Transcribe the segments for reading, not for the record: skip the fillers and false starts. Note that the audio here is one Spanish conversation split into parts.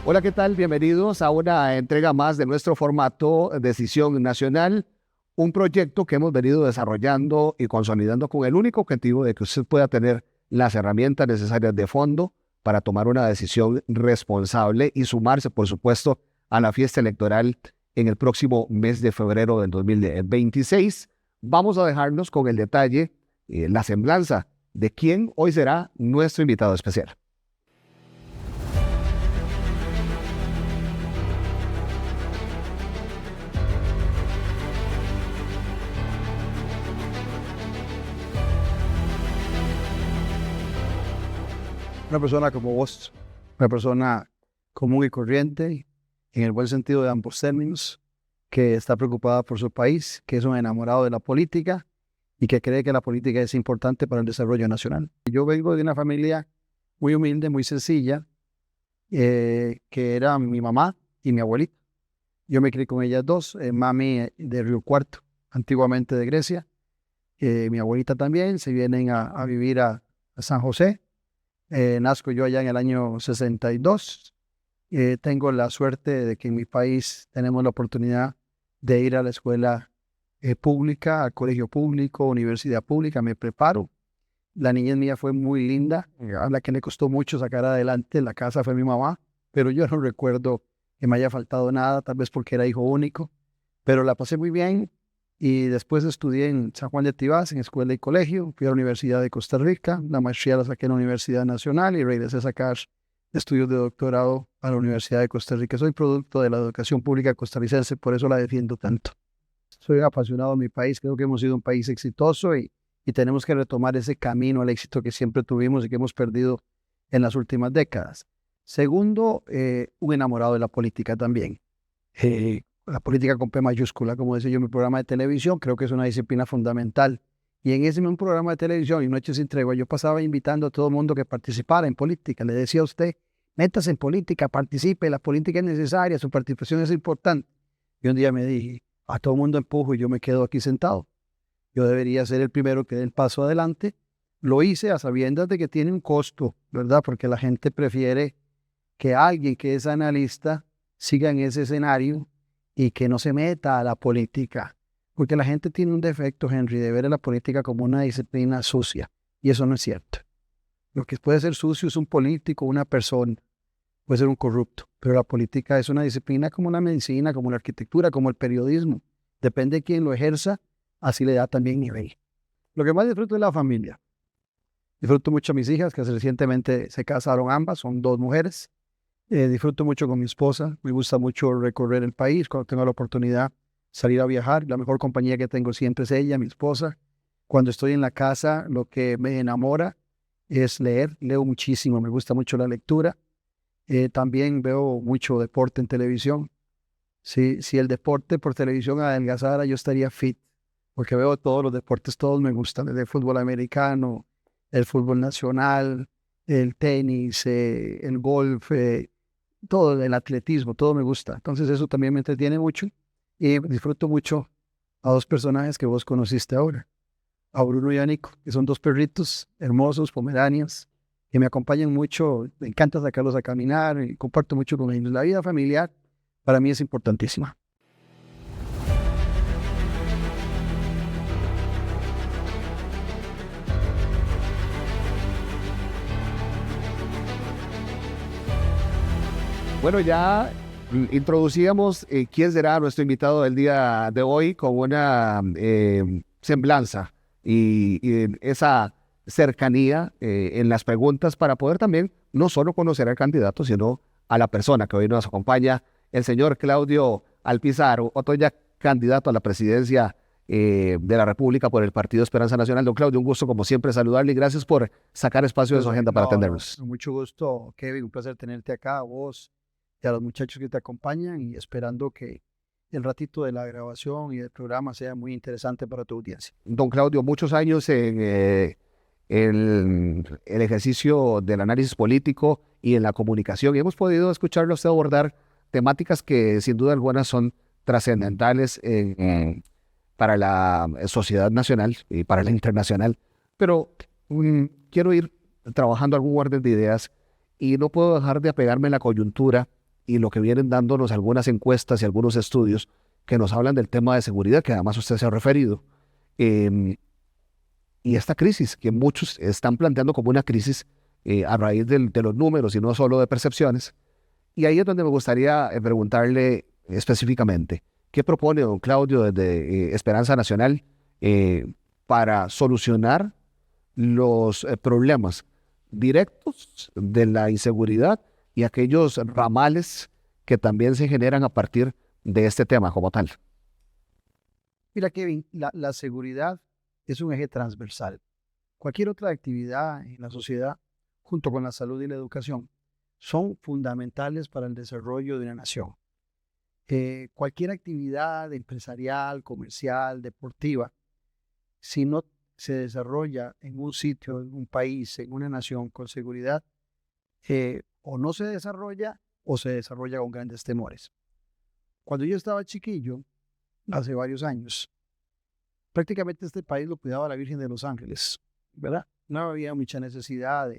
Hola, ¿qué tal? Bienvenidos a una entrega más de nuestro formato Decisión Nacional, un proyecto que hemos venido desarrollando y consolidando con el único objetivo de que usted pueda tener las herramientas necesarias de fondo para tomar una decisión responsable y sumarse, por supuesto, a la fiesta electoral en el próximo mes de febrero del 2026. Vamos a dejarnos con el detalle, la semblanza de quién hoy será nuestro invitado especial. Una persona como vos, una persona común y corriente, en el buen sentido de ambos términos, que está preocupada por su país, que es un enamorado de la política y que cree que la política es importante para el desarrollo nacional. Yo vengo de una familia muy humilde, muy sencilla, que era mi mamá y mi abuelita. Yo me crié con ellas dos, mami de Río Cuarto, antiguamente de Grecia, mi abuelita también, se vienen a vivir a San José. Nazco yo allá en el año 62. Tengo la suerte de que en mi país tenemos la oportunidad de ir a la escuela pública, al colegio público, universidad pública. Me preparo. La niñez mía fue muy linda, a la que le costó mucho sacar adelante. La casa fue mi mamá, pero yo no recuerdo que me haya faltado nada, tal vez porque era hijo único, pero la pasé muy bien. Y después estudié en San Juan de Tibás, en escuela y colegio. Fui a la Universidad de Costa Rica, la maestría la saqué en la Universidad Nacional y regresé a sacar estudios de doctorado a la Universidad de Costa Rica. Soy producto de la educación pública costarricense, por eso la defiendo tanto. Soy apasionado de mi país, creo que hemos sido un país exitoso y tenemos que retomar ese camino al éxito que siempre tuvimos y que hemos perdido en las últimas décadas. Segundo, un enamorado de la política también. La política con P mayúscula, como decía yo en mi programa de televisión, creo que es una disciplina fundamental. Y en ese mismo programa de televisión, y Noches sin Tregua, yo pasaba invitando a todo el mundo que participara en política. Le decía a usted, métase en política, participe, la política es necesaria, su participación es importante. Y un día me dije, a todo el mundo empujo y yo me quedo aquí sentado. Yo debería ser el primero que dé el paso adelante. Lo hice a sabiendas de que tiene un costo, ¿verdad? Porque la gente prefiere que alguien que es analista siga en ese escenario y que no se meta a la política. Porque la gente tiene un defecto, Henry, de ver a la política como una disciplina sucia. Y eso no es cierto. Lo que puede ser sucio es un político, una persona. Puede ser un corrupto. Pero la política es una disciplina como la medicina, como la arquitectura, como el periodismo. Depende de quién lo ejerza, así le da también nivel. Lo que más disfruto es la familia. Disfruto mucho a mis hijas, que recientemente se casaron ambas, son dos mujeres. Disfruto mucho con mi esposa, me gusta mucho recorrer el país, cuando tengo la oportunidad salir a viajar, la mejor compañía que tengo siempre es ella, mi esposa. Cuando estoy en la casa, lo que me enamora es leer, leo muchísimo, me gusta mucho la lectura. También veo mucho deporte en televisión. Si el deporte por televisión adelgazara, yo estaría fit, porque veo todos los deportes, todos me gustan, desde el fútbol americano, el fútbol nacional, el tenis, el golf, todo, el atletismo, todo me gusta. Entonces eso también me entretiene mucho y disfruto mucho a dos personajes que vos conociste ahora, a Bruno y a Nico, que son dos perritos hermosos, pomeranians, que me acompañan mucho. Me encanta sacarlos a caminar y comparto mucho con ellos. La vida familiar para mí es importantísima. Bueno, ya introducíamos quién será nuestro invitado del día de hoy con una semblanza y esa cercanía en las preguntas para poder también no solo conocer al candidato, sino a la persona que hoy nos acompaña, el señor Claudio Alpizar Otoya, candidato a la presidencia de la República por el Partido Esperanza Nacional. Don Claudio, un gusto como siempre saludarle y gracias por sacar espacio de su agenda para atendernos. Con mucho gusto, Kevin, un placer tenerte acá, a vos y a los muchachos que te acompañan y esperando que el ratito de la grabación y del programa sea muy interesante para tu audiencia. Don Claudio, muchos años en el ejercicio del análisis político y en la comunicación y hemos podido escucharlo a usted abordar temáticas que sin duda alguna son trascendentales para la sociedad nacional y para la internacional, pero quiero ir trabajando algún orden de ideas y no puedo dejar de apegarme en la coyuntura y lo que vienen dándonos algunas encuestas y algunos estudios que nos hablan del tema de seguridad, que además usted se ha referido, eh, y esta crisis que muchos están planteando como una crisis a raíz de los números y no solo de percepciones. Y ahí es donde me gustaría preguntarle específicamente, ¿qué propone don Claudio desde Esperanza Nacional para solucionar los problemas directos de la inseguridad y aquellos ramales que también se generan a partir de este tema como tal? Mira, Kevin, la seguridad es un eje transversal. Cualquier otra actividad en la sociedad, junto con la salud y la educación, son fundamentales para el desarrollo de una nación. Cualquier actividad empresarial, comercial, deportiva, si no se desarrolla en un sitio, en un país, en una nación con seguridad, o no se desarrolla o se desarrolla con grandes temores. Cuando yo estaba chiquillo, hace varios años, prácticamente este país lo cuidaba la Virgen de los Ángeles, ¿verdad? No había mucha necesidad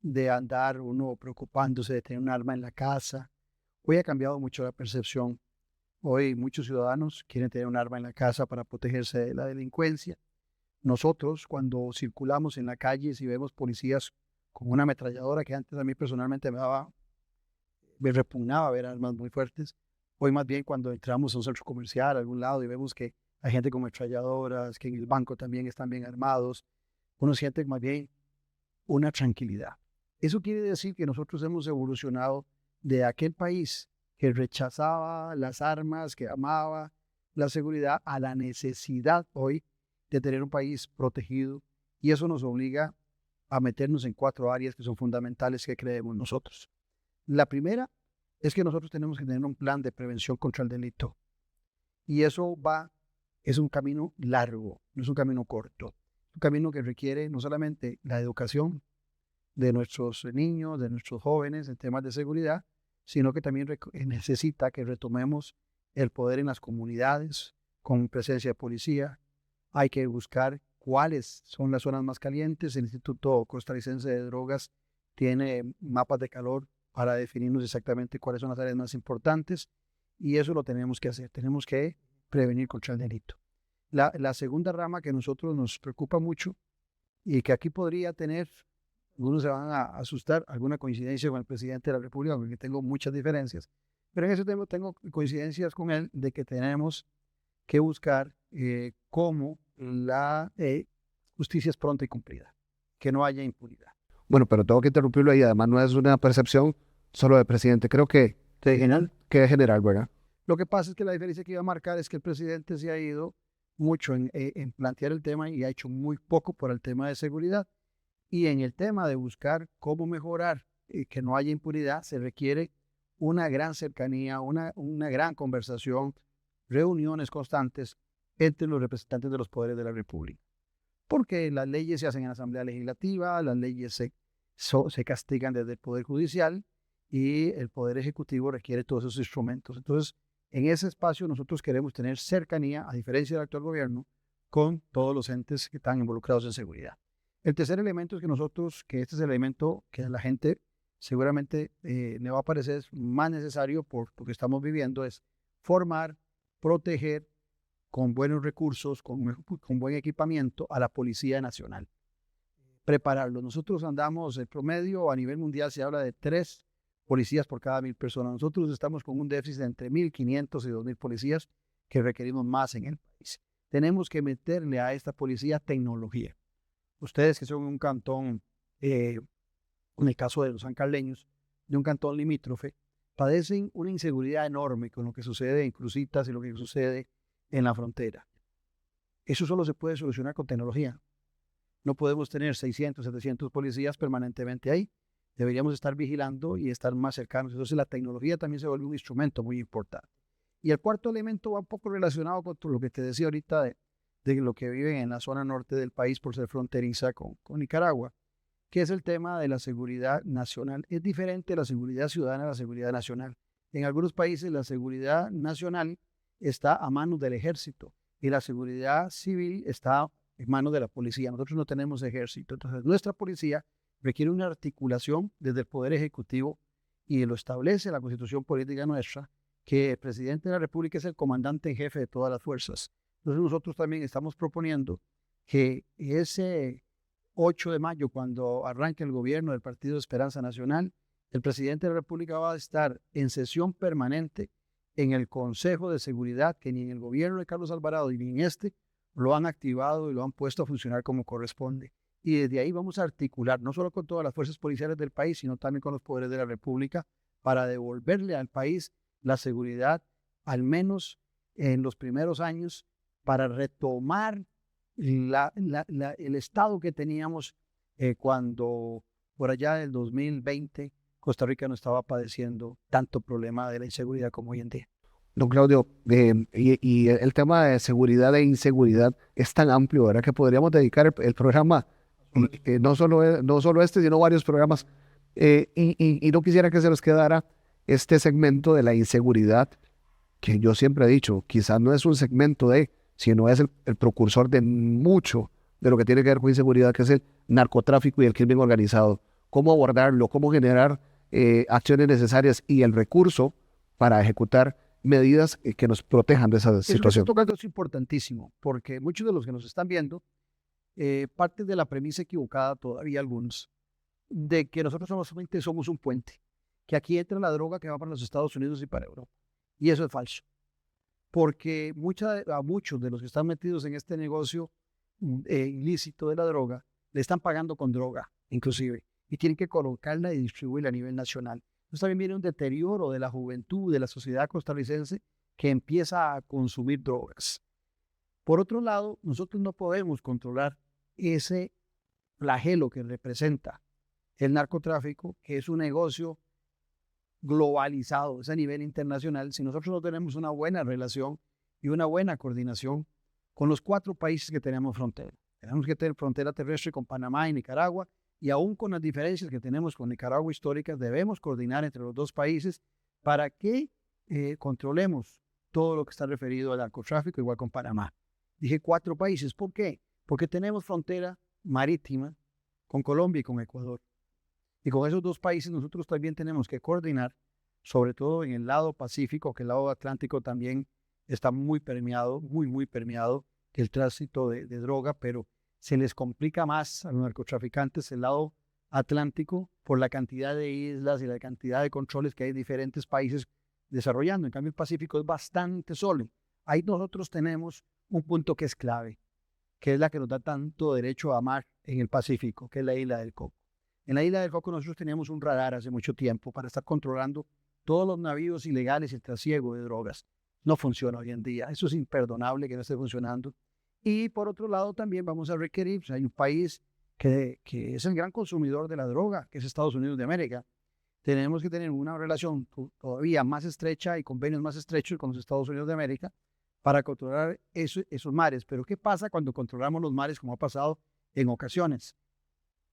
de andar uno preocupándose de tener un arma en la casa. Hoy ha cambiado mucho la percepción. Hoy muchos ciudadanos quieren tener un arma en la casa para protegerse de la delincuencia. Nosotros, cuando circulamos en la calle, si vemos policías con una ametralladora, que antes a mí personalmente me repugnaba ver armas muy fuertes, hoy más bien cuando entramos a un centro comercial, a algún lado, y vemos que hay gente con ametralladoras, que en el banco también están bien armados, uno siente más bien una tranquilidad. Eso quiere decir que nosotros hemos evolucionado de aquel país que rechazaba las armas, que amaba la seguridad, a la necesidad hoy de tener un país protegido, y eso nos obliga a meternos en 4 áreas que son fundamentales que creemos nosotros. La primera es que nosotros tenemos que tener un plan de prevención contra el delito, y eso es un camino largo, no es un camino corto, es un camino que requiere no solamente la educación de nuestros niños, de nuestros jóvenes en temas de seguridad, sino que también necesita que retomemos el poder en las comunidades con presencia de policía. Hay que buscar cuáles son las zonas más calientes. El Instituto Costarricense de Drogas tiene mapas de calor para definirnos exactamente cuáles son las áreas más importantes, y eso lo tenemos que hacer. Tenemos que prevenir contra el delito. La segunda rama que a nosotros nos preocupa mucho y que aquí podría tener, algunos se van a asustar, alguna coincidencia con el presidente de la República, porque tengo muchas diferencias, pero en ese tema tengo coincidencias con él de que tenemos que buscar cómo la justicia es pronta y cumplida, que no haya impunidad. Bueno, pero tengo que interrumpirlo ahí. Además, no es una percepción solo del presidente. Creo que ¿De general? es general, ¿verdad? Lo que pasa es que la diferencia que iba a marcar es que el presidente se ha ido mucho en plantear el tema y ha hecho muy poco por el tema de seguridad. Y en el tema de buscar cómo mejorar que no haya impunidad, se requiere una gran cercanía, una gran conversación, reuniones constantes entre los representantes de los poderes de la República. Porque las leyes se hacen en la Asamblea Legislativa, las leyes se castigan desde el Poder Judicial, y el Poder Ejecutivo requiere todos esos instrumentos. Entonces, en ese espacio nosotros queremos tener cercanía, a diferencia del actual gobierno, con todos los entes que están involucrados en seguridad. El tercer elemento es que este es el elemento que a la gente seguramente le va a parecer más necesario por lo que estamos viviendo, es formar, proteger con buenos recursos, con buen equipamiento a la Policía Nacional. Prepararlo. Nosotros andamos, el promedio a nivel mundial se habla de 3 policías por cada 1,000 personas. Nosotros estamos con un déficit de entre 1,500 y 2,000 policías que requerimos más en el país. Tenemos que meterle a esta policía tecnología. Ustedes que son un cantón, en el caso de los sancarleños, de un cantón limítrofe, padecen una inseguridad enorme con lo que sucede en Cruzitas y lo que sucede en la frontera. Eso solo se puede solucionar con tecnología. No podemos tener 600, 700 policías permanentemente ahí. Deberíamos estar vigilando y estar más cercanos. Entonces la tecnología también se vuelve un instrumento muy importante. Y el cuarto elemento va un poco relacionado con lo que te decía ahorita de lo que viven en la zona norte del país por ser fronteriza con Nicaragua, que es el tema de la seguridad nacional. Es diferente la seguridad ciudadana a la seguridad nacional. En algunos países la seguridad nacional está a manos del ejército y la seguridad civil está en manos de la policía. Nosotros no tenemos ejército. Entonces nuestra policía requiere una articulación desde el Poder Ejecutivo y lo establece la Constitución Política nuestra, que el presidente de la República es el comandante en jefe de todas las fuerzas. Entonces nosotros también estamos proponiendo que ese 8 de mayo, cuando arranque el gobierno del Partido de Esperanza Nacional, el presidente de la República va a estar en sesión permanente en el Consejo de Seguridad, que ni en el gobierno de Carlos Alvarado ni en este lo han activado y lo han puesto a funcionar como corresponde. Y desde ahí vamos a articular, no solo con todas las fuerzas policiales del país, sino también con los poderes de la República, para devolverle al país la seguridad, al menos en los primeros años, para retomar el estado que teníamos cuando por allá del 2020 Costa Rica no estaba padeciendo tanto problema de la inseguridad como hoy en día. Don Claudio, y el tema de seguridad e inseguridad es tan amplio, ¿verdad? Que podríamos dedicar el programa, no solo este, sino varios programas. Y no quisiera que se nos quedara este segmento de la inseguridad, que yo siempre he dicho, quizás no es un segmento sino es el precursor de mucho de lo que tiene que ver con inseguridad, que es el narcotráfico y el crimen organizado. Cómo abordarlo, cómo generar acciones necesarias y el recurso para ejecutar medidas que nos protejan de esa situación. Esto es importantísimo, porque muchos de los que nos están viendo parten de la premisa equivocada, todavía algunos, de que nosotros solamente somos un puente, que aquí entra la droga que va para los Estados Unidos y para Europa. Y eso es falso, porque a muchos de los que están metidos en este negocio ilícito de la droga, le están pagando con droga, inclusive, y tienen que colocarla y distribuirla a nivel nacional. Entonces también viene un deterioro de la juventud, de la sociedad costarricense, que empieza a consumir drogas. Por otro lado, nosotros no podemos controlar ese flagelo que representa el narcotráfico, que es un negocio globalizado, es a nivel internacional, si nosotros no tenemos una buena relación y una buena coordinación con los 4 países que tenemos frontera. Tenemos que tener frontera terrestre con Panamá y Nicaragua, y aún con las diferencias que tenemos con Nicaragua históricas, debemos coordinar entre los 2 países para que controlemos todo lo que está referido al narcotráfico, igual con Panamá. Dije 4 países, ¿por qué? Porque tenemos frontera marítima con Colombia y con Ecuador. Y con esos 2 países nosotros también tenemos que coordinar, sobre todo en el lado Pacífico, que el lado Atlántico también está muy permeado, muy permeado, el tránsito de droga, pero se les complica más a los narcotraficantes el lado Atlántico por la cantidad de islas y la cantidad de controles que hay en diferentes países desarrollando. En cambio, el Pacífico es bastante solo. Ahí nosotros tenemos un punto que es clave, que es la que nos da tanto derecho a amar en el Pacífico, que es la Isla del Coco. En la Isla del Coco nosotros teníamos un radar hace mucho tiempo para estar controlando todos los navíos ilegales y el trasiego de drogas. No funciona hoy en día. Eso es imperdonable que no esté funcionando. Y por otro lado también vamos a requerir, hay un país que es el gran consumidor de la droga, que es Estados Unidos de América. Tenemos que tener una relación todavía más estrecha y convenios más estrechos con los Estados Unidos de América para controlar esos mares. Pero ¿qué pasa cuando controlamos los mares, como ha pasado en ocasiones?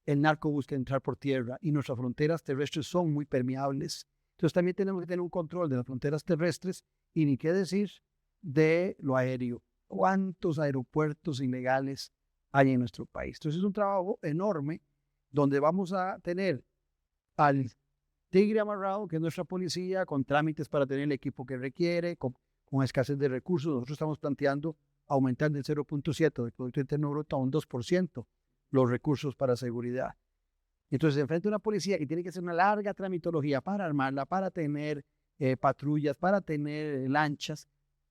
El narco busca entrar por tierra y nuestras fronteras terrestres son muy permeables. Entonces también tenemos que tener un control de las fronteras terrestres y ni qué decir de lo aéreo. ¿Cuántos aeropuertos ilegales hay en nuestro país? Entonces es un trabajo enorme donde vamos a tener al tigre amarrado, que es nuestra policía, con trámites para tener el equipo que requiere, con escasez de recursos. Nosotros estamos planteando aumentar del 0.7 del Producto Interno Bruto a un 2% los recursos para seguridad. Entonces se enfrenta a una policía que tiene que hacer una larga tramitología para armarla, para tener patrullas, para tener lanchas,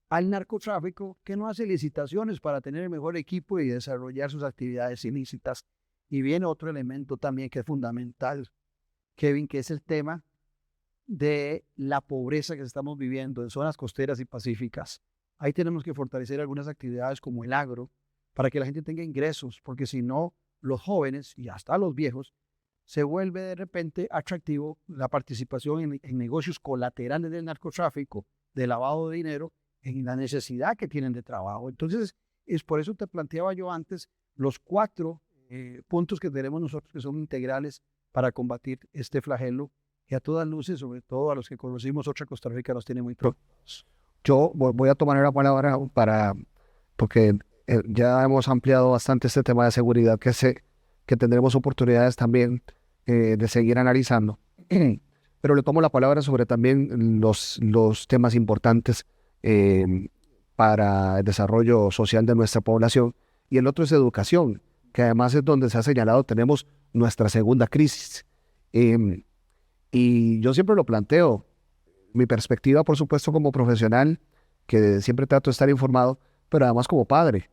al narcotráfico que no hace licitaciones para tener el mejor equipo y desarrollar sus actividades ilícitas. Y viene otro elemento también que es fundamental, Kevin, que es el tema de la pobreza que estamos viviendo en zonas costeras y pacíficas. Ahí tenemos que fortalecer algunas actividades como el agro para que la gente tenga ingresos, porque si no, los jóvenes y hasta los viejos se vuelve de repente atractivo la participación en negocios colaterales del narcotráfico, de lavado de dinero, en la necesidad que tienen de trabajo. Entonces, es por eso te planteaba yo antes los 4 puntos que tenemos nosotros que son integrales para combatir este flagelo que a todas luces, sobre todo a los que conocimos otra Costa Rica, nos tiene muy preocupados. Yo voy a tomar la palabra porque ya hemos ampliado bastante este tema de seguridad que tendremos oportunidades también de seguir analizando. pero le tomo la palabra sobre también los temas importantes para el desarrollo social de nuestra población. Y el otro es educación, que además es donde se ha señalado, tenemos nuestra segunda crisis. Em, y yo siempre lo planteo, mi perspectiva, por supuesto, como profesional, que siempre trato de estar informado, pero además como padre.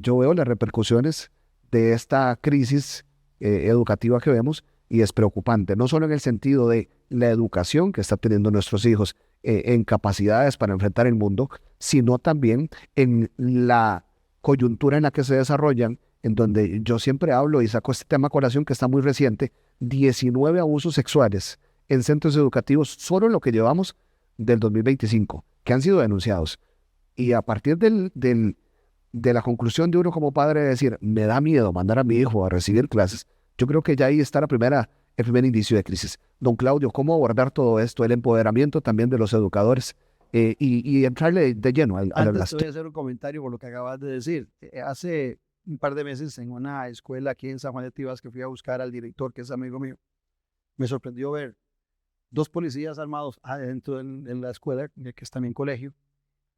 Yo veo las repercusiones de esta crisis educativa que vemos y es preocupante, no solo en el sentido de la educación que están teniendo nuestros hijos en capacidades para enfrentar el mundo, sino también en la coyuntura en la que se desarrollan, en donde yo siempre hablo y saco este tema a colación que está muy reciente, 19 abusos sexuales en centros educativos solo en lo que llevamos del 2025, que han sido denunciados. Y a partir de la conclusión de uno como padre de decir, me da miedo mandar a mi hijo a recibir clases, yo creo que ya ahí está el primer indicio de crisis. Don Claudio, ¿cómo abordar todo esto, el empoderamiento también de los educadores y entrarle de lleno al Antes te voy a hacer un comentario por lo que acabas de decir. Hace un par de meses en una escuela aquí en San Juan de Tibás que fui a buscar al director, que es amigo mío, me sorprendió ver 2 policías armados adentro de la escuela, que es también colegio,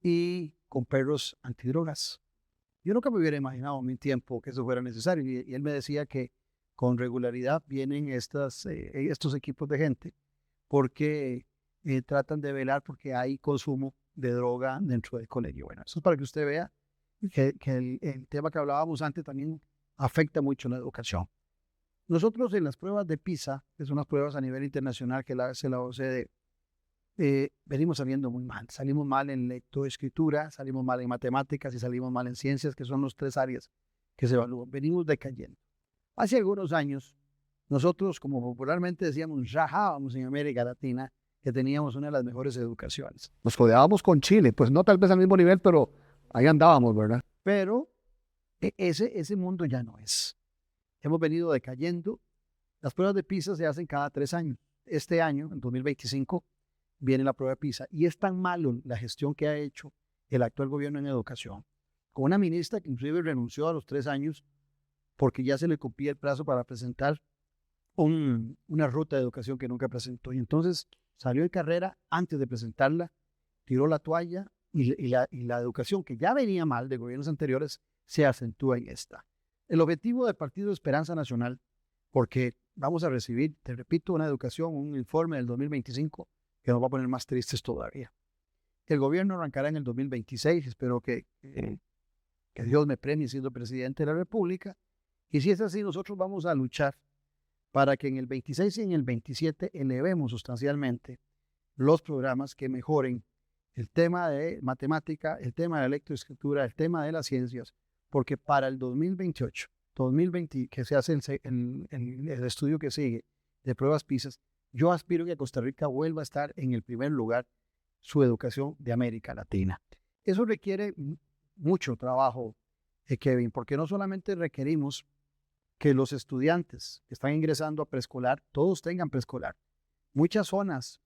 y con perros antidrogas. Yo nunca me hubiera imaginado en mi tiempo que eso fuera necesario. Y él me decía que con regularidad vienen estos equipos de gente porque tratan de velar porque hay consumo de droga dentro del colegio. Bueno, eso es para que usted vea que el tema que hablábamos antes también afecta mucho la educación. Nosotros en las pruebas de PISA, que son unas pruebas a nivel internacional que hace la OCDE, venimos saliendo muy mal. Salimos mal en lectoescritura, salimos mal en matemáticas y salimos mal en ciencias, que son las 3 áreas que se evalúan. Venimos decayendo. Hace algunos años, nosotros, como popularmente decíamos, rajábamos en América Latina que teníamos una de las mejores educaciones. Nos codeábamos con Chile, pues no tal vez al mismo nivel, pero ahí andábamos, ¿verdad? Pero ese mundo ya no es. Hemos venido decayendo. Las pruebas de PISA se hacen cada 3 años. Este año, en 2025, viene la prueba de PISA. Y es tan malo la gestión que ha hecho el actual gobierno en educación, con una ministra que inclusive renunció a los 3 años porque ya se le cumplía el plazo para presentar una ruta de educación que nunca presentó. Y entonces salió de carrera antes de presentarla, tiró la toalla y la educación que ya venía mal de gobiernos anteriores se acentúa en esta. El objetivo del Partido Esperanza Nacional, porque vamos a recibir, te repito, una educación, un informe del 2025 que nos va a poner más tristes todavía. El gobierno arrancará en el 2026, espero que Dios me premie siendo presidente de la República, y si es así, nosotros vamos a luchar para que en el 26 y en el 27 elevemos sustancialmente los programas que mejoren el tema de matemática, el tema de lectoescritura, el tema de las ciencias, porque para el 2028, 2020, que se hace el estudio que sigue de pruebas PISA, yo aspiro que Costa Rica vuelva a estar en el primer lugar su educación de América Latina. Eso requiere mucho trabajo, Kevin, porque no solamente requerimos que los estudiantes que están ingresando a preescolar, todos tengan preescolar. Muchas zonas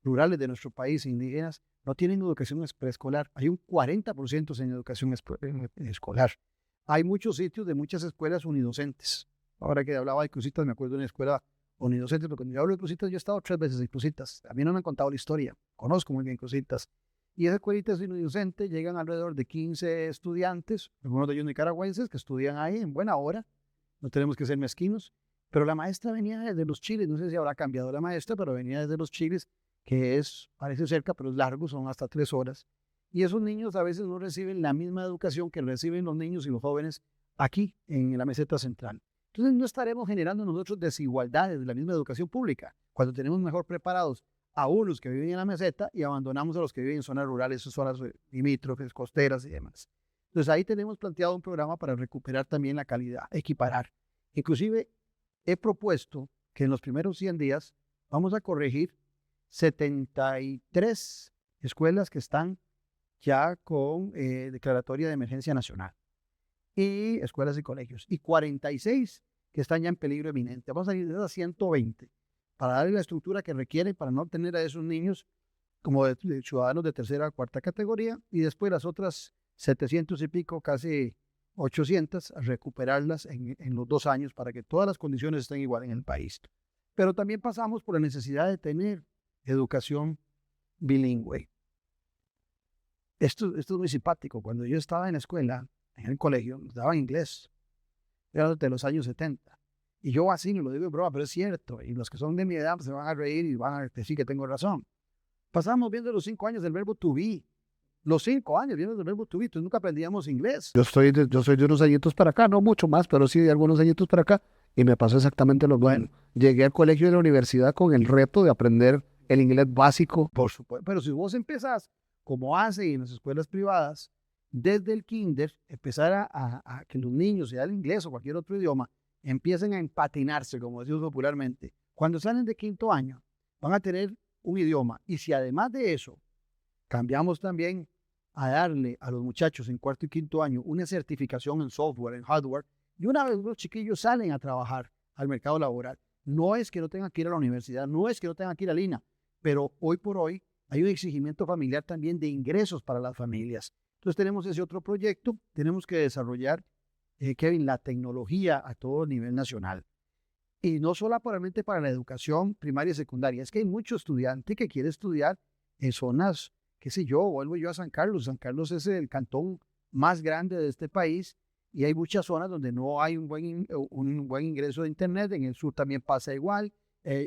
rurales de nuestro país, indígenas, no tienen educación preescolar. Hay un 40% sin educación escolar. Hay muchos sitios de muchas escuelas unidocentes. Ahora que hablaba de Cruzitas, me acuerdo de una escuela unidocente, pero cuando yo hablo de Cruzitas, yo he estado 3 veces en Cruzitas. A mí no me han contado la historia. Conozco muy bien Cruzitas. Y esa escuelita es unidocente, llegan alrededor de 15 estudiantes, algunos de ellos nicaragüenses, que estudian ahí en buena hora. No tenemos que ser mezquinos, pero la maestra venía desde Los Chiles, no sé si habrá cambiado la maestra, pero venía desde Los Chiles, que parece cerca, pero es largo, son hasta 3 horas. Y esos niños a veces no reciben la misma educación que reciben los niños y los jóvenes aquí en la meseta central. Entonces no estaremos generando nosotros desigualdades de la misma educación pública, cuando tenemos mejor preparados a unos que viven en la meseta y abandonamos a los que viven en zonas rurales, zonas limítrofes, costeras y demás. Entonces ahí tenemos planteado un programa para recuperar también la calidad, equiparar. Inclusive he propuesto que en los primeros 100 días vamos a corregir 73 escuelas que están ya con declaratoria de emergencia nacional y escuelas y colegios, y 46 que están ya en peligro eminente. Vamos a salir de esas 120 para darle la estructura que requiere para no tener a esos niños como de ciudadanos de tercera o cuarta categoría, y después las otras 700 y pico, casi 800, a recuperarlas en los 2 años para que todas las condiciones estén igual en el país. Pero también pasamos por la necesidad de tener educación bilingüe. Esto es muy simpático. Cuando yo estaba en la escuela, en el colegio, nos daban inglés. Era de los años 70. Y yo así lo digo en broma, pero es cierto. Y los que son de mi edad se van a reír y van a decir que tengo razón. Pasamos viendo los 5 años del verbo to be. Los 5 años viendo el verbo to be. Entonces nunca aprendíamos inglés. Yo soy de unos añitos para acá, no mucho más, pero sí de algunos añitos para acá, y me pasó exactamente lo mismo. Llegué al colegio y a la universidad con el reto de aprender el inglés básico. Por supuesto, pero si vos empezás, como hacen en las escuelas privadas, desde el kinder, empezar a que los niños, sea el inglés o cualquier otro idioma, empiecen a empatinarse, como decimos popularmente. Cuando salen de 5º año, van a tener un idioma. Y si además de eso, cambiamos también a darle a los muchachos en 4º y 5º año una certificación en software, en hardware, y una vez los chiquillos salen a trabajar al mercado laboral, no es que no tengan que ir a la universidad, no es que no tengan que ir a Lina, pero hoy por hoy hay un exigimiento familiar también de ingresos para las familias. Entonces tenemos ese otro proyecto, tenemos que desarrollar, Kevin, la tecnología a todo nivel nacional. Y no solamente para la educación primaria y secundaria, es que hay mucho estudiante que quiere estudiar en zonas, qué sé yo, vuelvo yo a San Carlos. San Carlos es el cantón más grande de este país y hay muchas zonas donde no hay un buen ingreso de internet. En el sur también pasa igual,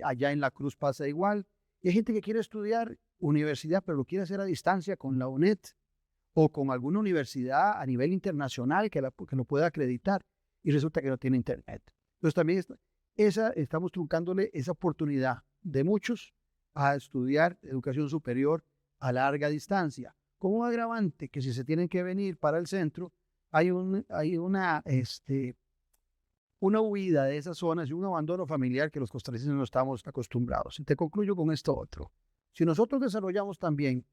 allá en La Cruz pasa igual. Y hay gente que quiere estudiar universidad, pero lo quiere hacer a distancia con la UNED o con alguna universidad a nivel internacional que lo pueda acreditar y resulta que no tiene internet. Entonces también estamos truncándole esa oportunidad de muchos a estudiar educación superior a larga distancia, con un agravante que si se tienen que venir para el centro, hay una huida de esas zonas y un abandono familiar que los costarricenses no estamos acostumbrados. Y te concluyo con esto otro. Si nosotros desarrollamos también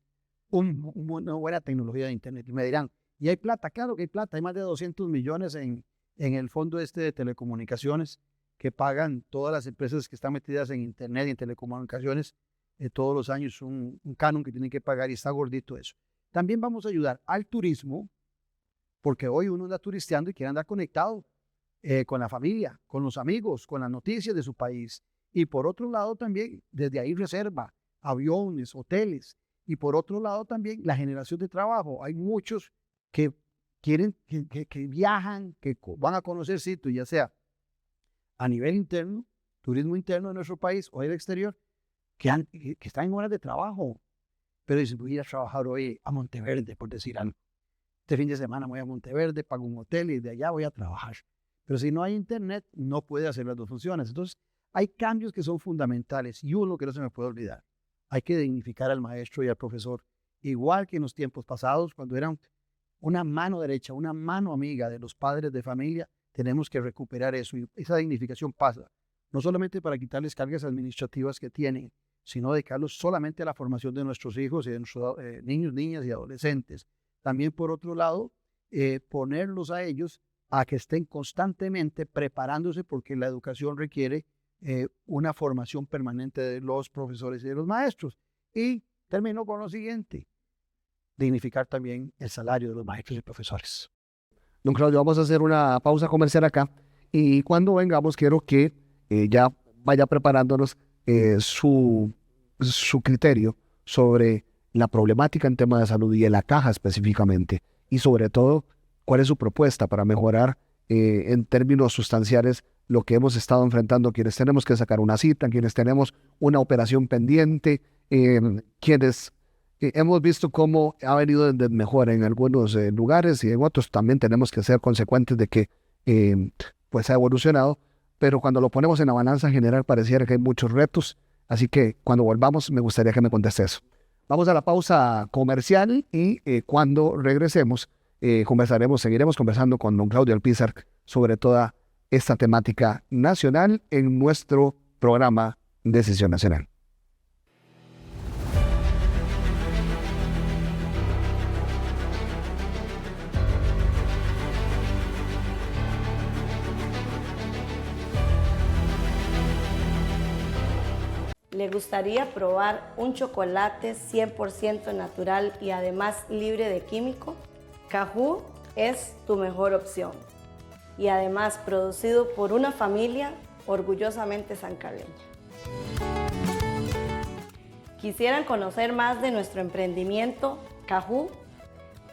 una buena tecnología de internet, y me dirán, ¿y hay plata? Claro que hay plata, hay más de 200 millones en el fondo de telecomunicaciones que pagan todas las empresas que están metidas en internet y en telecomunicaciones todos los años, un canon que tienen que pagar y está gordito eso. También vamos a ayudar al turismo, porque hoy uno anda turisteando y quiere andar conectado con la familia, con los amigos, con las noticias de su país. Y por otro lado también, desde ahí reserva, aviones, hoteles. Y por otro lado también la generación de trabajo. Hay muchos que quieren, que viajan, que van a conocer sitios, ya sea a nivel interno, turismo interno de nuestro país o del exterior, que están en horas de trabajo. Pero dicen, voy a ir a trabajar hoy a Monteverde, por decir algo. Este fin de semana voy a Monteverde, pago un hotel y de allá voy a trabajar. Pero si no hay internet, no puede hacer las dos funciones. Entonces, hay cambios que son fundamentales y uno que no se me puede olvidar. Hay que dignificar al maestro y al profesor, igual que en los tiempos pasados, cuando eran una mano derecha, una mano amiga de los padres de familia. Tenemos que recuperar eso y esa dignificación pasa, no solamente para quitarles cargas administrativas que tienen, sino dedicarlos solamente a la formación de nuestros hijos y de nuestros niños, niñas y adolescentes. También, por otro lado, ponerlos a ellos a que estén constantemente preparándose porque la educación requiere una formación permanente de los profesores y de los maestros. Y termino con lo siguiente, dignificar también el salario de los maestros y profesores. Don Claudio, vamos a hacer una pausa comercial acá y cuando vengamos quiero que ya vaya preparándonos su criterio sobre la problemática en tema de salud y en la caja específicamente y sobre todo cuál es su propuesta para mejorar en términos sustanciales lo que hemos estado enfrentando, quienes tenemos que sacar una cita, quienes tenemos una operación pendiente, quienes hemos visto cómo ha venido de mejora en algunos lugares y en otros también tenemos que ser consecuentes de que pues ha evolucionado, pero cuando lo ponemos en la balanza general pareciera que hay muchos retos, así que cuando volvamos me gustaría que me conteste eso. Vamos a la pausa comercial y cuando regresemos seguiremos conversando con don Claudio Alpizar sobre toda esta temática nacional en nuestro programa Decisión Nacional. ¿Le gustaría probar un chocolate 100% natural y además libre de químico? Cajú es tu mejor opción. Y además producido por una familia orgullosamente sancarleña. ¿Quisieran conocer más de nuestro emprendimiento Cajú?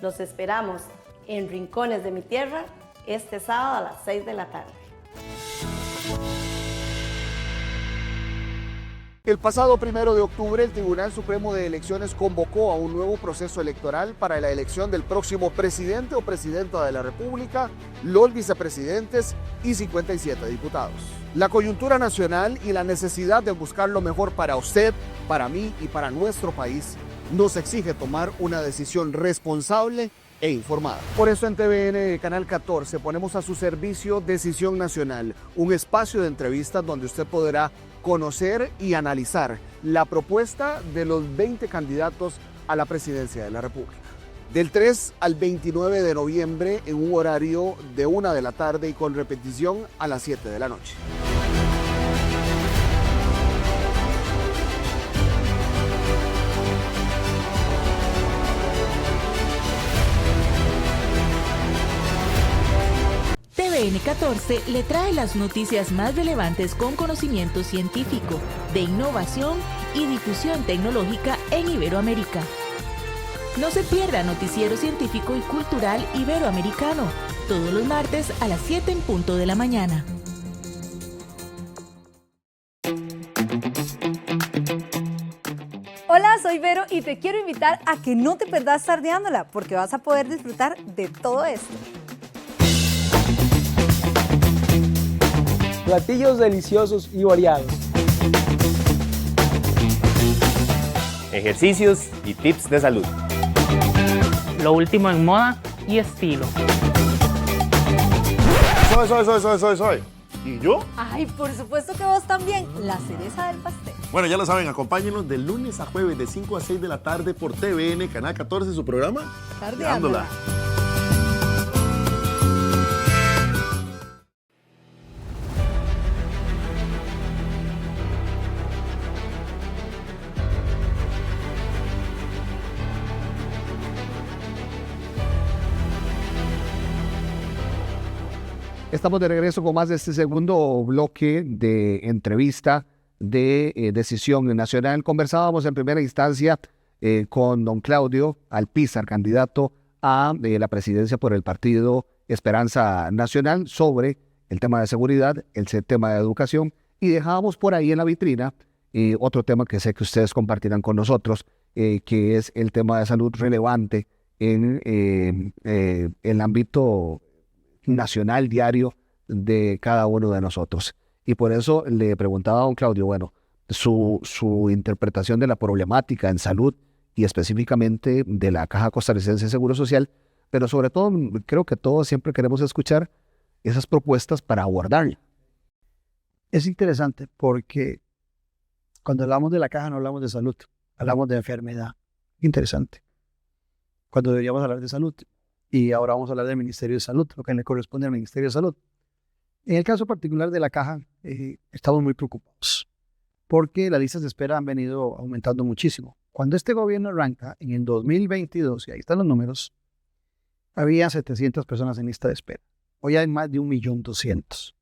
Los esperamos en Rincones de mi Tierra este sábado a las 6 de la tarde. El pasado 1 de octubre, el Tribunal Supremo de Elecciones convocó a un nuevo proceso electoral para la elección del próximo presidente o presidenta de la República, los vicepresidentes y 57 diputados. La coyuntura nacional y la necesidad de buscar lo mejor para usted, para mí y para nuestro país nos exige tomar una decisión responsable e informada. Por eso en TVN Canal 14 ponemos a su servicio Decisión Nacional, un espacio de entrevistas donde usted podrá conocer y analizar la propuesta de los 20 candidatos a la presidencia de la República. Del 3 al 29 de noviembre en un horario de 1 de la tarde y con repetición a las 7 de la noche. TVN 14 le trae las noticias más relevantes con conocimiento científico, de innovación y difusión tecnológica en Iberoamérica. No se pierda Noticiero Científico y Cultural Iberoamericano, todos los martes a las 7 en punto de la mañana. Hola, soy Vero y te quiero invitar a que no te perdas Tardeándola, porque vas a poder disfrutar de todo esto. Platillos deliciosos y variados. Ejercicios y tips de salud. Lo último en moda y estilo. Soy. ¿Y yo? Ay, por supuesto que vos también, la cereza del pastel. Bueno, ya lo saben, acompáñenos de lunes a jueves de 5 a 6 de la tarde por TVN, Canal 14, su programa Tardeándola. Estamos de regreso con más de este segundo bloque de entrevista de Decisión Nacional. Conversábamos en primera instancia con don Claudio Alpizar, candidato a la presidencia por el partido Esperanza Nacional, sobre el tema de seguridad, el tema de educación, y dejábamos por ahí en la vitrina otro tema que sé que ustedes compartirán con nosotros, que es el tema de salud relevante en el ámbito nacional diario de cada uno de nosotros. Y por eso le preguntaba a don Claudio, bueno, su interpretación de la problemática en salud y específicamente de la Caja Costarricense de Seguro Social, pero sobre todo creo que todos siempre queremos escuchar esas propuestas para abordarla. Es interesante porque cuando hablamos de la caja no hablamos de salud, hablamos de enfermedad. Interesante. Cuando deberíamos hablar de salud. Y ahora vamos a hablar del Ministerio de Salud, lo que le corresponde al Ministerio de Salud. En el caso particular de la caja, estamos muy preocupados porque las listas de espera han venido aumentando muchísimo. Cuando este gobierno arranca en el 2022, y ahí están los números, había 700 personas en lista de espera. Hoy hay más de 1.200.000.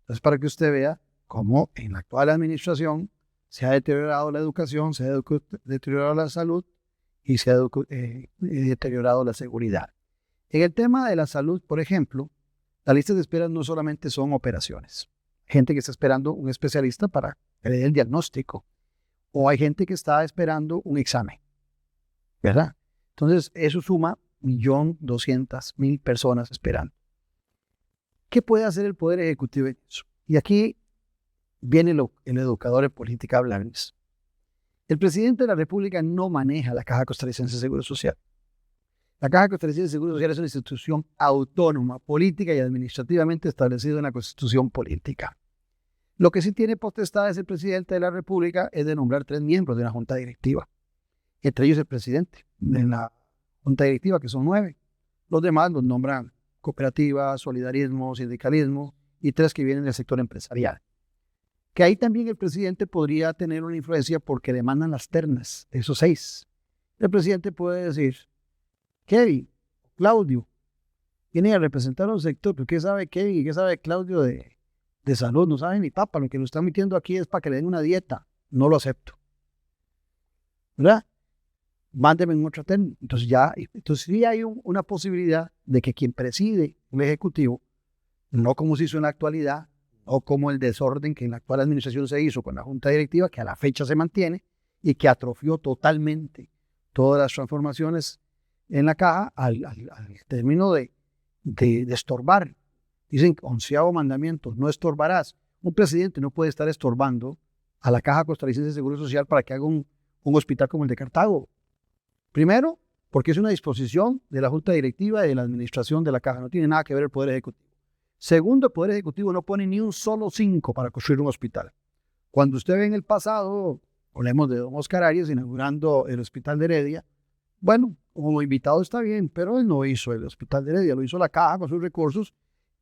Entonces, para que usted vea cómo en la actual administración se ha deteriorado la educación, se ha deteriorado la salud y se ha deteriorado la seguridad. En el tema de la salud, por ejemplo, las listas de espera no solamente son operaciones. Hay gente que está esperando un especialista para que le dé el diagnóstico. O hay gente que está esperando un examen. ¿Verdad? Entonces, eso suma 1.200.000 personas esperando. ¿Qué puede hacer el Poder Ejecutivo en eso? Y aquí viene el educador en política a hablarles. El presidente de la República no maneja la Caja Costarricense de Seguro Social. La Caja Costarricense de Seguro Social es una institución autónoma, política y administrativamente establecida en la Constitución política. Lo que sí tiene potestades el presidente de la República es de nombrar 3 miembros de una junta directiva. Entre ellos el presidente de la junta directiva, que son 9. Los demás los nombran cooperativas, solidarismo, sindicalismo y 3 que vienen del sector empresarial. Que ahí también el presidente podría tener una influencia porque demandan las ternas de esos 6. El presidente puede decir: Kevin, Claudio, vienen a representar a un sector, pero ¿qué sabe Kevin y qué sabe Claudio de de salud, no saben ni papa, lo que nos están metiendo aquí es para que le den una dieta, no lo acepto, ¿verdad? Mándeme en otro término. Entonces sí hay una posibilidad de que quien preside el Ejecutivo, no como se hizo en la actualidad, o como el desorden que en la actual administración se hizo con la Junta Directiva, que a la fecha se mantiene y que atrofió totalmente todas las transformaciones en la caja al término de estorbar. Dicen, 11º mandamiento, no estorbarás. Un presidente no puede estar estorbando a la Caja Costarricense de Seguro Social para que haga un hospital como el de Cartago. Primero, porque es una disposición de la Junta Directiva y de la administración de la Caja, no tiene nada que ver el Poder Ejecutivo. Segundo, el Poder Ejecutivo no pone ni un solo 5 para construir un hospital. Cuando usted ve en el pasado, hablemos de don Oscar Arias inaugurando el Hospital de Heredia, bueno, como invitado está bien, pero él no hizo el Hospital de Heredia, lo hizo la Caja con sus recursos.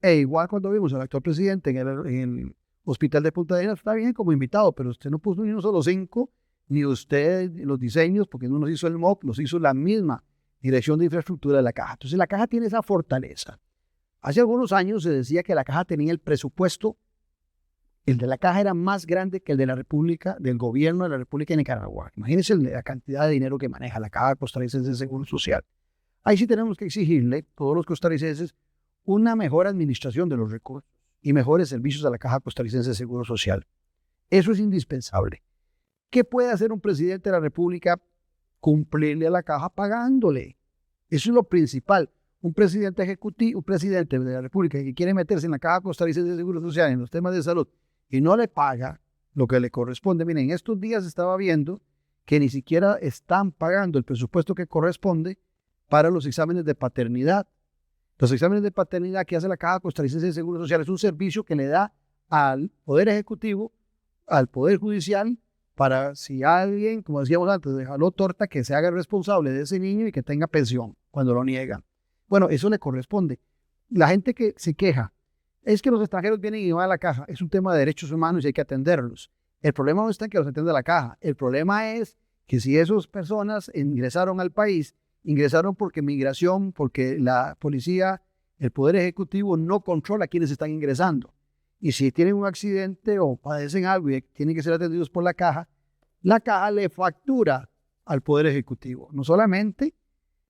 E igual cuando vimos al actual presidente en el Hospital de Punta Arenas, está bien como invitado, pero usted no puso ni un solo 5, ni usted los diseños, porque no nos hizo el MOP, los hizo la misma Dirección de Infraestructura de la Caja. Entonces la Caja tiene esa fortaleza. Hace algunos años se decía que la Caja tenía el presupuesto, el de la Caja era más grande que el de la República, del gobierno de la República de Nicaragua. Imagínense la cantidad de dinero que maneja la Caja Costarricense de Seguro Social. Ahí sí tenemos que exigirle, todos los costarricenses, una mejor administración de los recursos y mejores servicios a la Caja Costarricense de Seguro Social. Eso es indispensable. ¿Qué puede hacer un presidente de la República? Cumplirle a la Caja pagándole. Eso es lo principal. Un presidente ejecutivo, un presidente de la República que quiere meterse en la Caja Costarricense de Seguro Social en los temas de salud y no le paga lo que le corresponde. Miren, estos días estaba viendo que ni siquiera están pagando el presupuesto que corresponde para los exámenes de paternidad. Los exámenes de paternidad que hace la Caja Costarricense de Seguro Social es un servicio que le da al Poder Ejecutivo, al Poder Judicial, para si alguien, como decíamos antes, jaló torta, que se haga responsable de ese niño y que tenga pensión cuando lo niegan. Bueno, eso le corresponde. La gente que se queja, es que los extranjeros vienen y van a la Caja, es un tema de derechos humanos y hay que atenderlos. El problema no está en que los atienda la Caja, el problema es que si esas personas ingresaron al país, ingresaron porque migración, porque la policía, el Poder Ejecutivo no controla a quienes están ingresando. Y si tienen un accidente o padecen algo y tienen que ser atendidos por la Caja le factura al Poder Ejecutivo. No solamente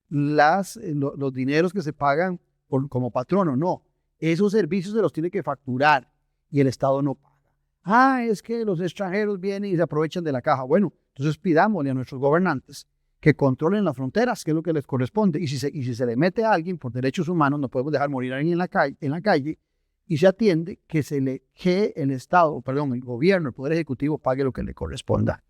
los dineros que se pagan como patrono, no. Esos servicios se los tiene que facturar y el Estado no paga. Es que los extranjeros vienen y se aprovechan de la Caja. Bueno, entonces pidámosle a nuestros gobernantes que controlen las fronteras, que es lo que les corresponde. Y si se le mete a alguien por derechos humanos, no podemos dejar morir a alguien en la calle, y se atiende que el gobierno, el Poder Ejecutivo pague lo que le corresponda.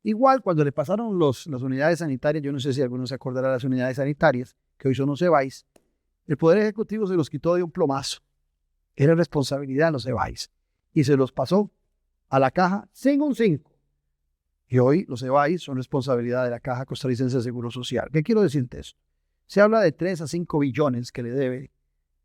Igual cuando le pasaron las unidades sanitarias, yo no sé si alguno se acordará de las unidades sanitarias, que hoy son los EBAIS, el Poder Ejecutivo se los quitó de un plomazo. Era responsabilidad de los EBAIS. Y se los pasó a la Caja sin un 5. Y hoy los EBAIS son responsabilidad de la Caja Costarricense de Seguro Social. ¿Qué quiero decirte esto? Se habla de 3 a 5 billones que le debe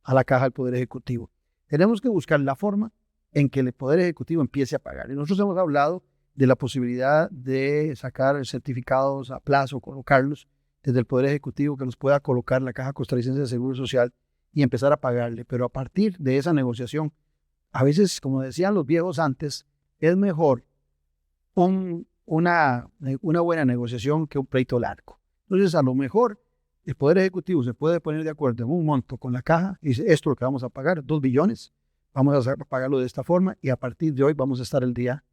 a la Caja el Poder Ejecutivo. Tenemos que buscar la forma en que el Poder Ejecutivo empiece a pagar. Y nosotros hemos hablado de la posibilidad de sacar certificados a plazo, colocarlos desde el Poder Ejecutivo, que los pueda colocar la Caja Costarricense de Seguro Social y empezar a pagarle. Pero a partir de esa negociación, a veces, como decían los viejos antes, es mejor una buena negociación que un pleito largo. Entonces, a lo mejor el Poder Ejecutivo se puede poner de acuerdo en un monto con la Caja y dice, esto es lo que vamos a pagar, 2 billones, vamos a pagarlo de esta forma y a partir de hoy vamos a estar el día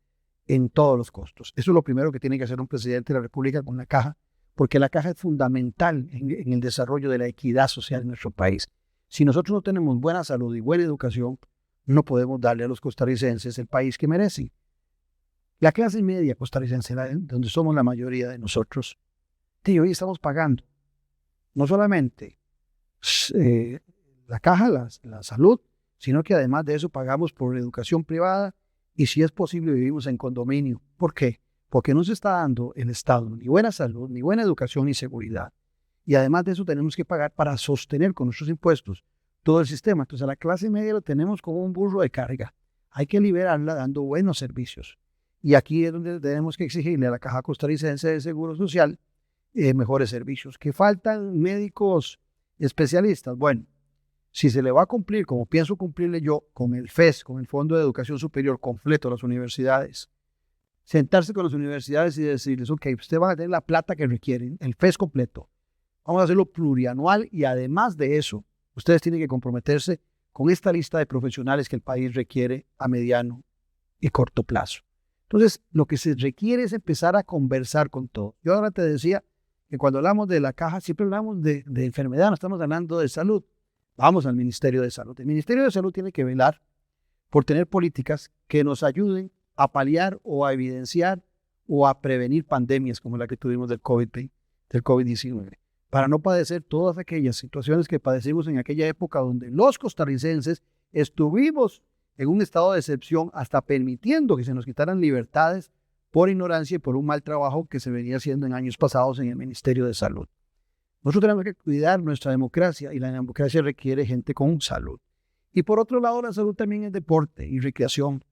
en todos los costos. Eso es lo primero que tiene que hacer un presidente de la República con la Caja, porque la Caja es fundamental en el desarrollo de la equidad social en nuestro país. Si nosotros no tenemos buena salud y buena educación, no podemos darle a los costarricenses el país que merecen. La clase media costarricense, donde somos la mayoría de nosotros, hoy estamos pagando no solamente la Caja, la salud, sino que además de eso pagamos por educación privada y si es posible vivimos en condominio. ¿Por qué? Porque no se está dando el Estado ni buena salud, ni buena educación, ni seguridad. Y además de eso tenemos que pagar para sostener con nuestros impuestos todo el sistema. Entonces a la clase media lo tenemos como un burro de carga. Hay que liberarla dando buenos servicios. Y aquí es donde tenemos que exigirle a la Caja Costarricense de Seguro Social mejores servicios. ¿Que faltan médicos especialistas? Bueno, si se le va a cumplir, como pienso cumplirle yo, con el FES, con el Fondo de Educación Superior completo a las universidades, sentarse con las universidades y decirles, ok, ustedes van a tener la plata que requieren, el FES completo, vamos a hacerlo plurianual y además de eso, ustedes tienen que comprometerse con esta lista de profesionales que el país requiere a mediano y corto plazo. Entonces, lo que se requiere es empezar a conversar con todo. Yo ahora te decía que cuando hablamos de la caja, siempre hablamos de enfermedad, no estamos hablando de salud. Vamos al Ministerio de Salud. El Ministerio de Salud tiene que velar por tener políticas que nos ayuden a paliar o a evidenciar o a prevenir pandemias como la que tuvimos del COVID-19, para no padecer todas aquellas situaciones que padecimos en aquella época donde los costarricenses estuvimos en un estado de excepción hasta permitiendo que se nos quitaran libertades por ignorancia y por un mal trabajo que se venía haciendo en años pasados en el Ministerio de Salud. Nosotros tenemos que cuidar nuestra democracia y la democracia requiere gente con salud. Y por otro lado, la salud también es deporte y recreación.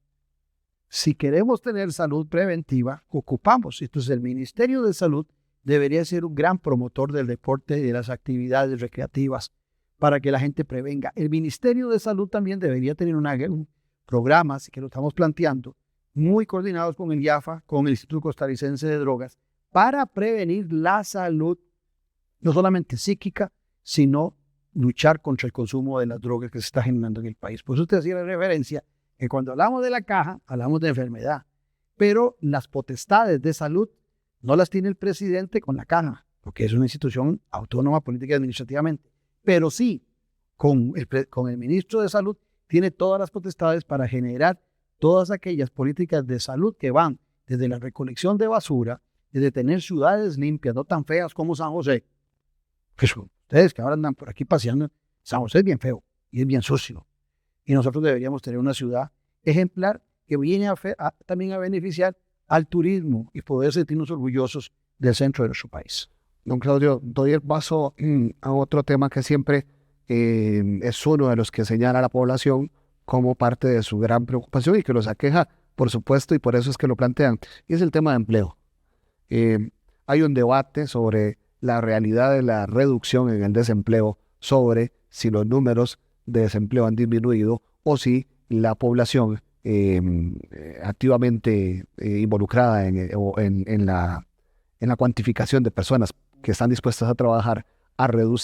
Si queremos tener salud preventiva, ocupamos. Entonces, el Ministerio de Salud debería ser un gran promotor del deporte y de las actividades recreativas para que la gente prevenga. El Ministerio de Salud también debería tener un programa, así que lo estamos planteando, muy coordinados con el IAFA, con el Instituto Costarricense de Drogas, para prevenir la salud, no solamente psíquica, sino luchar contra el consumo de las drogas que se está generando en el país. Por eso usted hacía la referencia que cuando hablamos de la caja, hablamos de enfermedad, pero las potestades de salud no las tiene el presidente con la caja, porque es una institución autónoma política y administrativamente, pero sí, con el ministro de Salud, tiene todas las potestades para generar todas aquellas políticas de salud que van desde la recolección de basura, desde tener ciudades limpias, no tan feas como San José. Pues ustedes que ahora andan por aquí paseando, San José es bien feo y es bien sucio. Y nosotros deberíamos tener una ciudad ejemplar que viene también a beneficiar al turismo y poder sentirnos orgullosos del centro de nuestro país. Don Claudio, doy el paso a otro tema que siempre es uno de los que señala a la población como parte de su gran preocupación y que los aqueja, por supuesto, y por eso es que lo plantean, y es el tema de empleo. Hay un debate sobre la realidad de la reducción en el desempleo, sobre si los números de desempleo han disminuido o si la población activamente involucrada en la cuantificación de personas que están dispuestas a trabajar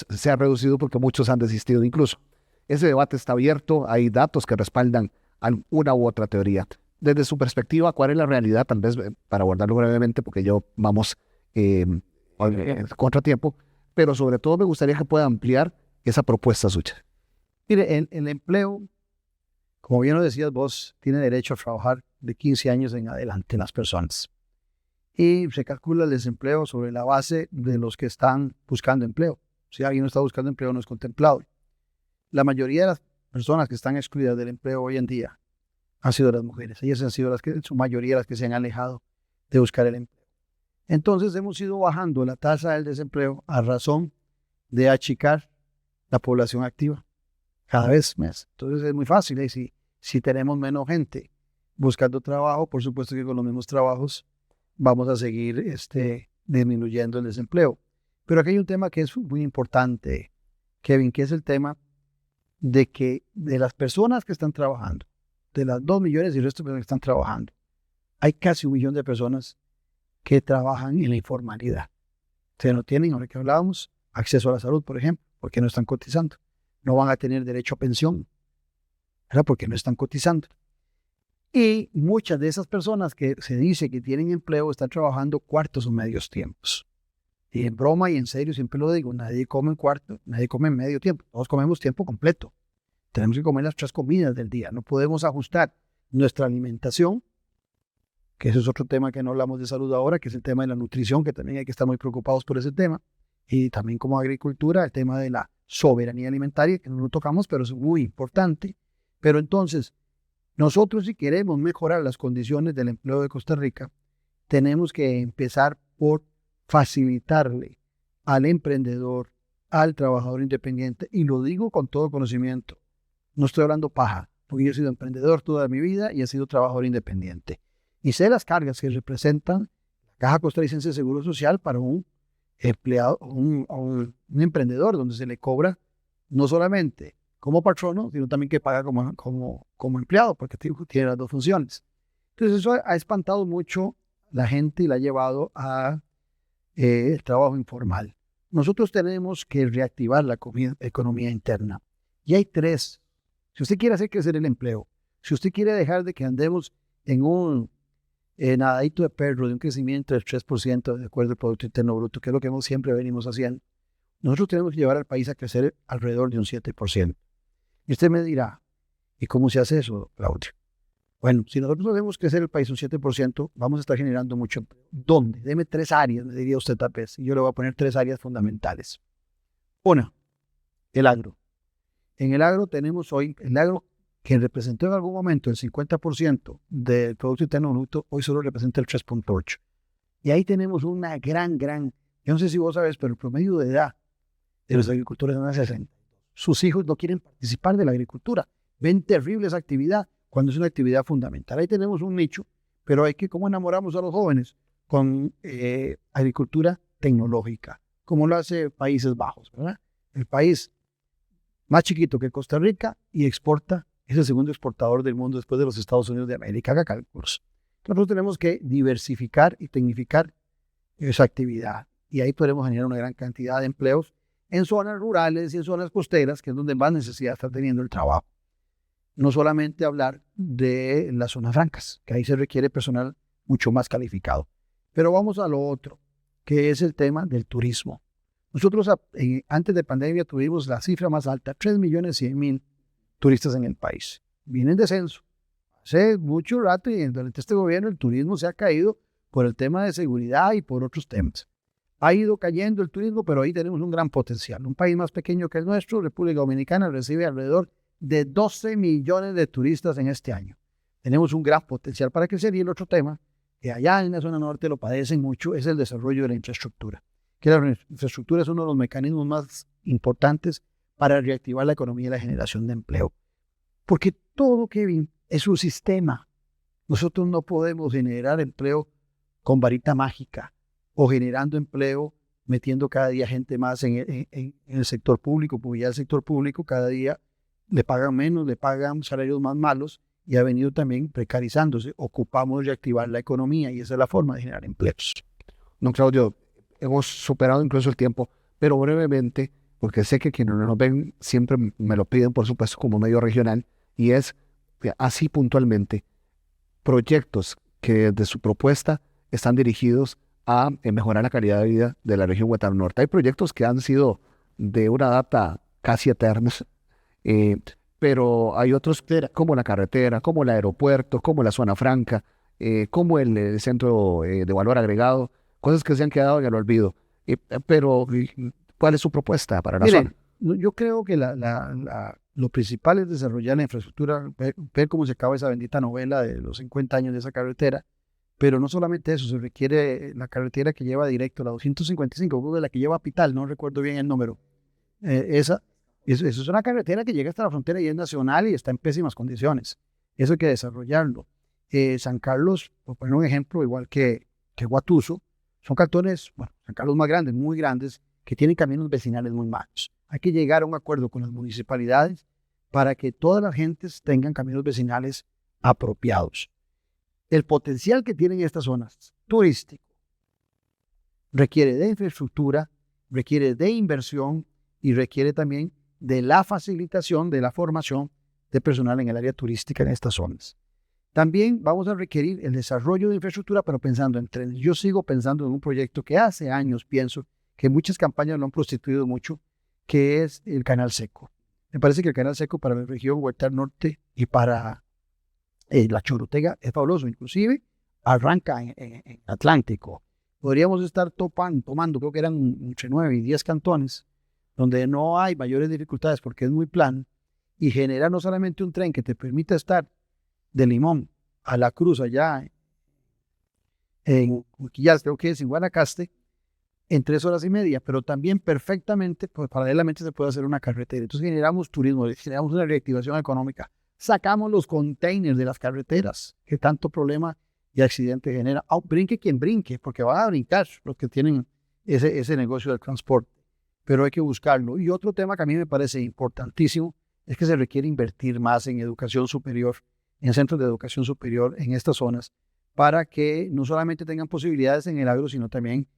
se ha reducido porque muchos han desistido incluso. Ese debate está abierto, hay datos que respaldan una u otra teoría. Desde su perspectiva, ¿cuál es la realidad? Tal vez para abordarlo brevemente, porque yo vamos contratiempo, pero sobre todo me gustaría que pueda ampliar esa propuesta suya. Mire, el empleo, como bien lo decías vos, tiene derecho a trabajar de 15 años en adelante las personas. Y se calcula el desempleo sobre la base de los que están buscando empleo. Si alguien no está buscando empleo, no es contemplado. La mayoría de las personas que están excluidas del empleo hoy en día han sido las mujeres. Ellas han sido en su mayoría las que se han alejado de buscar el empleo. Entonces hemos ido bajando la tasa del desempleo a razón de achicar la población activa cada vez más. Entonces es muy fácil. Si tenemos menos gente buscando trabajo, por supuesto que con los mismos trabajos vamos a seguir disminuyendo el desempleo. Pero aquí hay un tema que es muy importante, Kevin, que es el tema de que de las personas que están trabajando, de las 2 millones y el resto de personas que están trabajando, hay casi 1 millón de personas que trabajan en la informalidad. O sea, no tienen, ahora que hablábamos, acceso a la salud, por ejemplo, porque no están cotizando. No van a tener derecho a pensión, ¿verdad? Porque no están cotizando. Y muchas de esas personas que se dice que tienen empleo están trabajando cuartos o medios tiempos. Y en broma y en serio siempre lo digo, nadie come en cuarto, nadie come en medio tiempo, todos comemos tiempo completo. Tenemos que comer las 3 comidas del día, no podemos ajustar nuestra alimentación, que ese es otro tema que no hablamos de salud ahora, que es el tema de la nutrición, que también hay que estar muy preocupados por ese tema, y también como agricultura, el tema de la soberanía alimentaria, que no lo tocamos, pero es muy importante. Pero entonces, nosotros si queremos mejorar las condiciones del empleo de Costa Rica, tenemos que empezar por facilitarle al emprendedor, al trabajador independiente, y lo digo con todo conocimiento. No estoy hablando paja, porque yo he sido emprendedor toda mi vida y he sido trabajador independiente. Y sé las cargas que representan la Caja Costarricense de Seguro Social para un empleado, un emprendedor, donde se le cobra no solamente como patrono, sino también que paga como empleado, porque tiene las dos funciones. Entonces eso ha espantado mucho la gente y la ha llevado a el trabajo informal. Nosotros tenemos que reactivar la economía interna. Y hay tres. Si usted quiere hacer crecer el empleo, si usted quiere dejar de que andemos en un nadadito de perro de un crecimiento del 3% de acuerdo al Producto Interno Bruto, que es lo que siempre venimos haciendo, nosotros tenemos que llevar al país a crecer alrededor de un 7%. Y usted me dirá, ¿y cómo se hace eso, Claudio? Bueno, si nosotros hacemos crecer el país un 7%, vamos a estar generando mucho empleo. ¿Dónde? Deme 3 áreas, me diría usted tal vez. Y yo le voy a poner 3 áreas fundamentales. Una, el agro. En el agro tenemos hoy, el agro que representó en algún momento el 50% del Producto Interno Bruto, hoy solo representa el 3.8%. Y ahí tenemos una gran, yo no sé si vos sabes, pero el promedio de edad de los agricultores es de 60. Sus hijos no quieren participar de la agricultura. Ven terrible esa actividad cuando es una actividad fundamental. Ahí tenemos un nicho, pero hay que, ¿cómo enamoramos a los jóvenes? Con agricultura tecnológica, como lo hace Países Bajos, ¿verdad? El país más chiquito que Costa Rica y exporta, es el segundo exportador del mundo después de los Estados Unidos de América. Haga cálculos. Nosotros tenemos que diversificar y tecnificar esa actividad y ahí podremos generar una gran cantidad de empleos en zonas rurales y en zonas costeras, que es donde más necesidad está teniendo el trabajo. No solamente hablar de las zonas francas, que ahí se requiere personal mucho más calificado. Pero vamos a lo otro, que es el tema del turismo. Nosotros antes de pandemia tuvimos la cifra más alta, 3.100.000 turistas en el país. Viene en descenso. Hace mucho rato y durante este gobierno el turismo se ha caído por el tema de seguridad y por otros temas. Ha ido cayendo el turismo, pero ahí tenemos un gran potencial. Un país más pequeño que el nuestro, República Dominicana, recibe alrededor de 12 millones de turistas en este año. Tenemos un gran potencial para crecer. Y el otro tema, que allá en la zona norte lo padecen mucho, es el desarrollo de la infraestructura. Que la infraestructura es uno de los mecanismos más importantes para reactivar la economía y la generación de empleo. Porque todo, Kevin, es un sistema. Nosotros no podemos generar empleo con varita mágica o generando empleo metiendo cada día gente más en el sector público, porque ya el sector público cada día le pagan menos, le pagan salarios más malos y ha venido también precarizándose. Ocupamos reactivar la economía y esa es la forma de generar empleos. Don Claudio, hemos superado incluso el tiempo, pero brevemente, porque sé que quienes nos ven siempre me lo piden, por supuesto, como medio regional, y es así puntualmente, proyectos que desde su propuesta están dirigidos a mejorar la calidad de vida de la región Guataró Norte. Hay proyectos que han sido de una data casi eterna, pero hay otros como la carretera, como el aeropuerto, como la zona franca, como el centro de valor agregado, cosas que se han quedado en el olvido. Pero, ¿cuál es su propuesta para la zona? Yo creo que lo principal es desarrollar la infraestructura, ver cómo se acaba esa bendita novela de los 50 años de esa carretera, pero no solamente eso, se requiere la carretera que lleva directo, la 255, la que lleva a Pital, no recuerdo bien el número. Esa es una carretera que llega hasta la frontera y es nacional y está en pésimas condiciones. Eso hay que desarrollarlo. San Carlos, por poner un ejemplo, igual que Guatuso, son cantones, San Carlos más grandes, muy grandes, que tienen caminos vecinales muy malos. Hay que llegar a un acuerdo con las municipalidades para que todas las gentes tengan caminos vecinales apropiados. El potencial que tienen estas zonas turístico requiere de infraestructura, requiere de inversión y requiere también de la facilitación, de la formación de personal en el área turística en estas zonas. También vamos a requerir el desarrollo de infraestructura, pero pensando en trenes. Yo sigo pensando en un proyecto que hace años pienso que muchas campañas lo han prostituido mucho, que es el Canal Seco. Me parece que el Canal Seco para la región Guataró Norte y para la Chorotega es fabuloso. Inclusive arranca en Atlántico. Podríamos estar tomando, creo que eran entre 9 y 10 cantones, donde no hay mayores dificultades porque es muy plano, y generar no solamente un tren que te permita estar de Limón a La Cruz, allá en Uquillas, creo que es en Guanacaste, en 3 horas y media, pero también perfectamente, pues paralelamente se puede hacer una carretera. Entonces generamos turismo, generamos una reactivación económica, sacamos los containers de las carreteras, que tanto problema y accidente genera. Brinque quien brinque, porque van a brincar los que tienen ese negocio del transporte, pero hay que buscarlo. Y otro tema que a mí me parece importantísimo es que se requiere invertir más en educación superior, en centros de educación superior en estas zonas, para que no solamente tengan posibilidades en el agro, sino también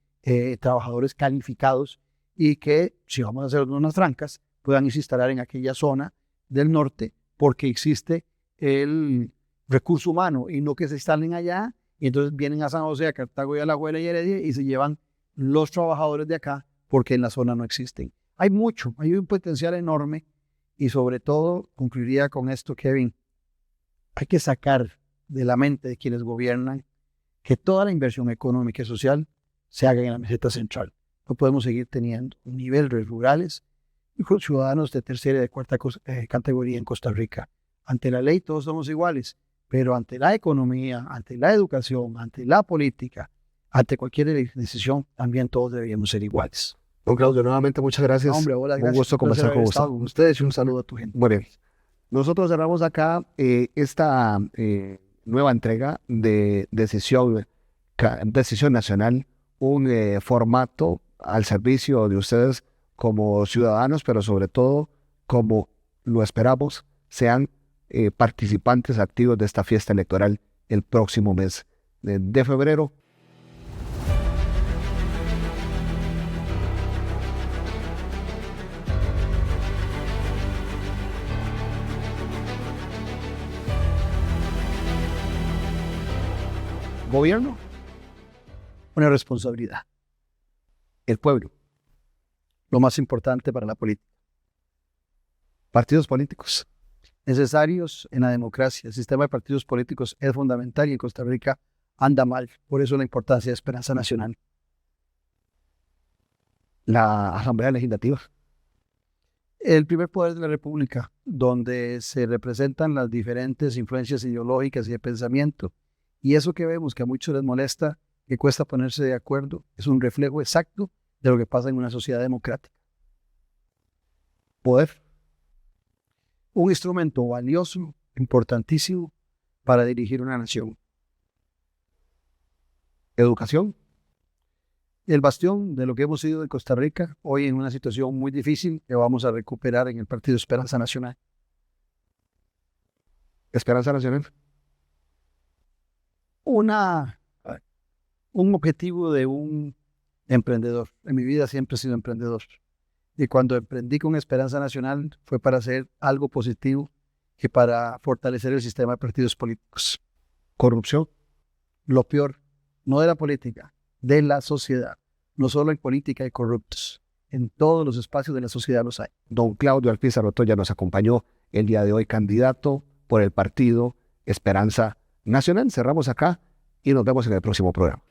trabajadores calificados y que, si vamos a hacer unas francas, puedan irse a instalar en aquella zona del norte, porque existe el recurso humano y no que se instalen allá y entonces vienen a San José, a Cartago y a La Juela y Heredia y se llevan los trabajadores de acá porque en la zona no existen. Hay un potencial enorme y sobre todo, concluiría con esto, Kevin, hay que sacar de la mente de quienes gobiernan que toda la inversión económica y social se haga en la meseta central. No podemos seguir teniendo un nivel de rurales y con ciudadanos de tercera y de cuarta categoría en Costa Rica. Ante la ley todos somos iguales, pero ante la economía, ante la educación, ante la política, ante cualquier decisión, también todos deberíamos ser iguales. Don Claudio, nuevamente muchas gracias. No, hombre, hola, gracias. Un gusto conversar con usted. Con ustedes y un saludo a tu gente. Muy bien. Nosotros cerramos acá esta nueva entrega de Decisión Nacional, un formato al servicio de ustedes como ciudadanos, pero sobre todo, como lo esperamos, sean participantes activos de esta fiesta electoral el próximo mes de febrero. Gobierno, Una responsabilidad, el pueblo, lo más importante para la política. partidos políticos, Necesarios en la democracia. El sistema de partidos políticos es fundamental y en Costa Rica anda mal. Por eso la importancia de Esperanza Nacional. la Asamblea Legislativa, El primer poder de la República, donde se representan las diferentes influencias ideológicas y de pensamiento. Y eso que vemos que a muchos les molesta, que cuesta ponerse de acuerdo, es un reflejo exacto de lo que pasa en una sociedad democrática. poder, Un instrumento valioso, importantísimo para dirigir una nación. educación, El bastión de lo que hemos sido de Costa Rica, hoy en una situación muy difícil que vamos a recuperar en el Partido Esperanza Nacional. Esperanza Nacional, Un objetivo de un emprendedor. En mi vida siempre he sido emprendedor. Y cuando emprendí con Esperanza Nacional fue para hacer algo positivo y para fortalecer el sistema de partidos políticos. corrupción, Lo peor, no de la política, de la sociedad. No solo en política hay corruptos. En todos los espacios de la sociedad los hay. don Claudio Alpizar Otoya nos acompañó el día de hoy, candidato por el partido Esperanza Nacional. Cerramos acá y nos vemos en el próximo programa.